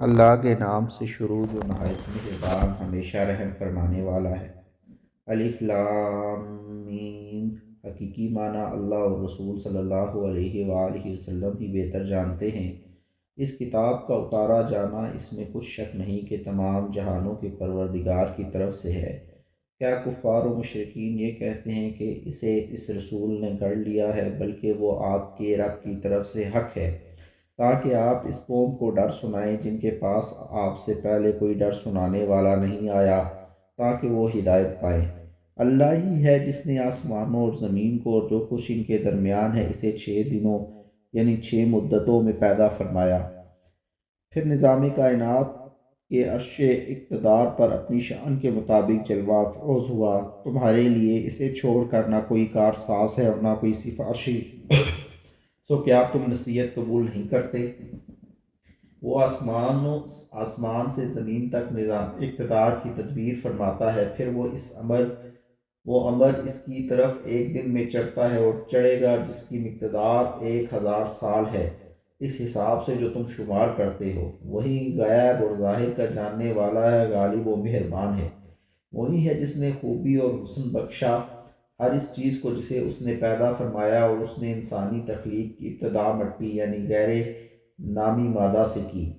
اللہ کے نام سے شروع جو نہایت مہربان ہمیشہ رحم فرمانے والا ہے۔ الف لام میم۔ حقیقی معنی اللہ اور رسول صلی اللہ علیہ وآلہ وسلم ہی بہتر جانتے ہیں۔ اس کتاب کا اتارا جانا اس میں کچھ شک نہیں کہ تمام جہانوں کے پروردگار کی طرف سے ہے۔ کیا کفار و مشرکین یہ کہتے ہیں کہ اسے اس رسول نے گھڑ لیا ہے، بلکہ وہ آپ کے رب کی طرف سے حق ہے، تاکہ آپ اس قوم کو ڈر سنائیں جن کے پاس آپ سے پہلے کوئی ڈر سنانے والا نہیں آیا، تاکہ وہ ہدایت پائیں۔ اللہ ہی ہے جس نے آسمانوں اور زمین کو اور جو کچھ ان کے درمیان ہے اسے 6 دنوں یعنی 6 مدتوں میں پیدا فرمایا، پھر نظام کائنات کے عرش اقتدار پر اپنی شان کے مطابق جلوہ افروز ہوا۔ تمہارے لیے اسے چھوڑ کر نہ کوئی کار ساز ہے اور نہ کوئی سفارشی، سو کیا تم نصیحت قبول نہیں کرتے؟ وہ آسمان سے زمین تک نظام اقتدار کی تدبیر فرماتا ہے، پھر وہ امر اس کی طرف ایک دن میں چڑھتا ہے اور چڑھے گا جس کی مقدار 1000 سال ہے، اس حساب سے جو تم شمار کرتے ہو۔ وہی غیب اور ظاہر کا جاننے والا ہے، غالب و مہربان ہے۔ وہی ہے جس نے خوبی اور حسن بخشا ہر اس چیز کو جسے اس نے پیدا فرمایا، اور اس نے انسانی تخلیق کی ابتدا مٹی یعنی غیر نامی مادہ سے کی،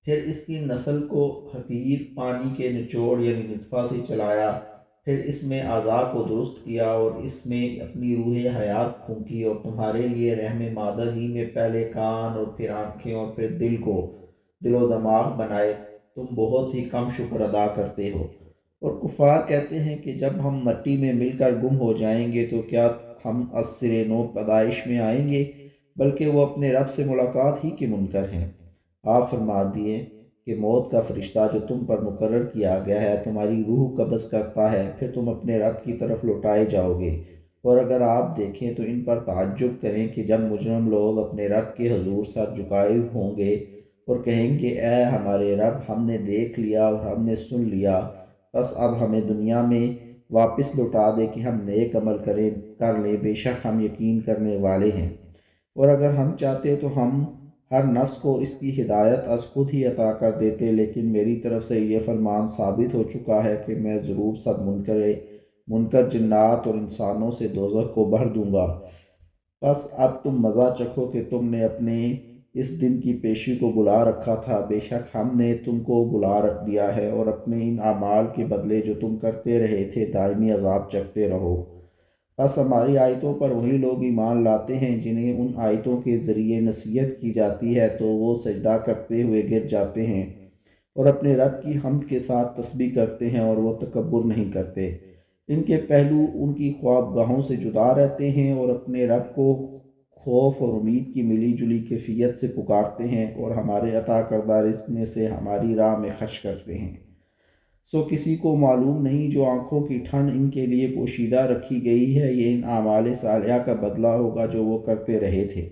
پھر اس کی نسل کو حقیر پانی کے نچوڑ یعنی نطفہ سے چلایا، پھر اس میں اعضاء کو درست کیا اور اس میں اپنی روح حیات پھونکی، اور تمہارے لیے رحم مادر ہی میں پہلے کان اور پھر آنکھیں اور پھر دل و دماغ بنائے۔ تم بہت ہی کم شکر ادا کرتے ہو۔ اور کفار کہتے ہیں کہ جب ہم مٹی میں مل کر گم ہو جائیں گے تو کیا ہم از سر نو پیدائش میں آئیں گے؟ بلکہ وہ اپنے رب سے ملاقات ہی کے منکر ہیں۔ آپ فرما دیے کہ موت کا فرشتہ جو تم پر مقرر کیا گیا ہے تمہاری روح قبض کرتا ہے، پھر تم اپنے رب کی طرف لوٹائے جاؤ گے۔ اور اگر آپ دیکھیں تو ان پر تعجب کریں کہ جب مجرم لوگ اپنے رب کے حضور سر جھکائے ہوں گے اور کہیں گے اے ہمارے رب، ہم نے دیکھ لیا اور ہم نے سن لیا، بس اب ہمیں دنیا میں واپس لوٹا دے کہ ہم نیک عمل کر لیں، بے شک ہم یقین کرنے والے ہیں۔ اور اگر ہم چاہتے تو ہم ہر نفس کو اس کی ہدایت از خود ہی عطا کر دیتے، لیکن میری طرف سے یہ فرمان ثابت ہو چکا ہے کہ میں ضرور سب منکر جنات اور انسانوں سے دوزخ کو بھر دوں گا۔ بس اب تم مزہ چکھو کہ تم نے اپنے اس دن کی پیشی کو بلا رکھا تھا، بے شک ہم نے تم کو بلا دیا ہے، اور اپنے ان اعمال کے بدلے جو تم کرتے رہے تھے دائمی عذاب چکھتے رہو۔ بس ہماری آیتوں پر وہی لوگ ایمان لاتے ہیں جنہیں ان آیتوں کے ذریعے نصیحت کی جاتی ہے تو وہ سجدہ کرتے ہوئے گر جاتے ہیں اور اپنے رب کی حمد کے ساتھ تسبیح کرتے ہیں، اور وہ تکبر نہیں کرتے۔ ان کے پہلو ان کی خواب گاہوں سے جدا رہتے ہیں اور اپنے رب کو خوف اور امید کی ملی جلی کیفیت سے پکارتے ہیں، اور ہمارے عطا کردہ رزق میں سے ہماری راہ میں خرچ کرتے ہیں۔ سو کسی کو معلوم نہیں جو آنکھوں کی ٹھنڈ ان کے لیے پوشیدہ رکھی گئی ہے، یہ ان اعمال صالحہ کا بدلہ ہوگا جو وہ کرتے رہے تھے۔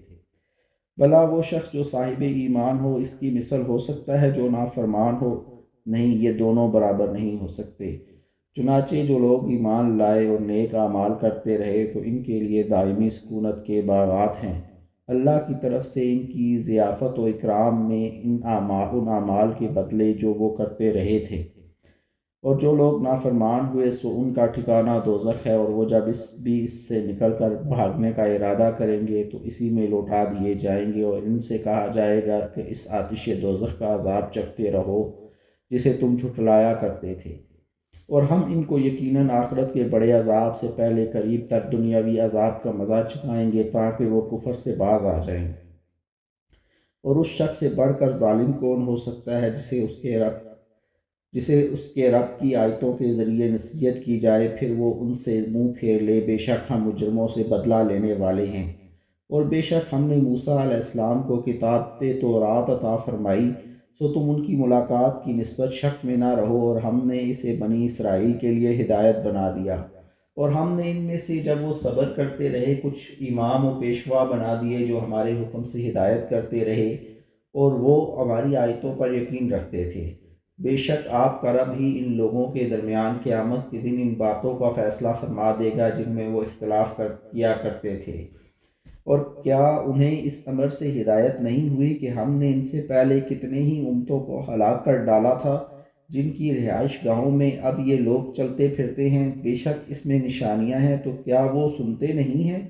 بھلا وہ شخص جو صاحب ایمان ہو اس کی مثل ہو سکتا ہے جو نافرمان ہو؟ نہیں، یہ دونوں برابر نہیں ہو سکتے۔ چنانچہ جو لوگ ایمان لائے اور نیک اعمال کرتے رہے تو ان کے لیے دائمی سکونت کے باغات ہیں، اللہ کی طرف سے ان کی ضیافت و اکرام میں ان اعمال کے بدلے جو وہ کرتے رہے تھے۔ اور جو لوگ نافرمان ہوئے سو ان کا ٹھکانہ دوزخ ہے، اور وہ جب اس سے نکل کر بھاگنے کا ارادہ کریں گے تو اسی میں لوٹا دیے جائیں گے، اور ان سے کہا جائے گا کہ اس آتش دوزخ کا عذاب چکھتے رہو جسے تم جھٹلایا کرتے تھے، اور ہم ان کو یقیناً آخرت کے بڑے عذاب سے پہلے قریب تر دنیاوی عذاب کا مزہ چکھائیں گے تاکہ وہ کفر سے باز آ جائیں۔ اور اس شخص سے بڑھ کر ظالم کون ہو سکتا ہے جسے اس کے رب کی آیتوں کے ذریعے نصیحت کی جائے پھر وہ ان سے منہ پھیر لے۔ بے شک ہم مجرموں سے بدلہ لینے والے ہیں۔ اور بے شک ہم نے موسیٰ علیہ السلام کو کتاب تورات عطا فرمائی، سو تم ان کی ملاقات کی نسبت شک میں نہ رہو، اور ہم نے اسے بنی اسرائیل کے لیے ہدایت بنا دیا، اور ہم نے ان میں سے جب وہ صبر کرتے رہے کچھ امام و پیشوا بنا دیے جو ہمارے حکم سے ہدایت کرتے رہے اور وہ ہماری آیتوں پر یقین رکھتے تھے۔ بے شک آپ کا رب ہی ان لوگوں کے درمیان قیامت کے دن ان باتوں کا فیصلہ فرما دے گا جن میں وہ اختلاف کیا کرتے تھے۔ اور کیا انہیں اس امر سے ہدایت نہیں ہوئی کہ ہم نے ان سے پہلے کتنے ہی امتوں کو ہلاک کر ڈالا تھا جن کی رہائش گاہوں میں اب یہ لوگ چلتے پھرتے ہیں، بے شک اس میں نشانیاں ہیں، تو کیا وہ سنتے نہیں ہیں؟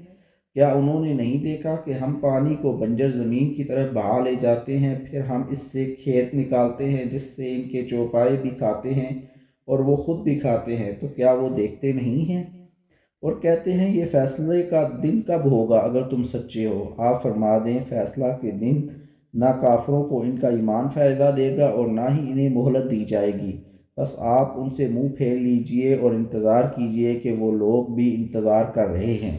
کیا انہوں نے نہیں دیکھا کہ ہم پانی کو بنجر زمین کی طرف بہا لے جاتے ہیں، پھر ہم اس سے کھیت نکالتے ہیں جس سے ان کے چوپائے بھی کھاتے ہیں اور وہ خود بھی کھاتے ہیں، تو کیا وہ دیکھتے نہیں ہیں؟ اور کہتے ہیں یہ فیصلے کا دن کب ہوگا اگر تم سچے ہو؟ آپ فرما دیں فیصلہ کے دن نہ کافروں کو ان کا ایمان فائدہ دے گا اور نہ ہی انہیں مہلت دی جائے گی، بس آپ ان سے منہ پھیر لیجئے اور انتظار کیجئے کہ وہ لوگ بھی انتظار کر رہے ہیں۔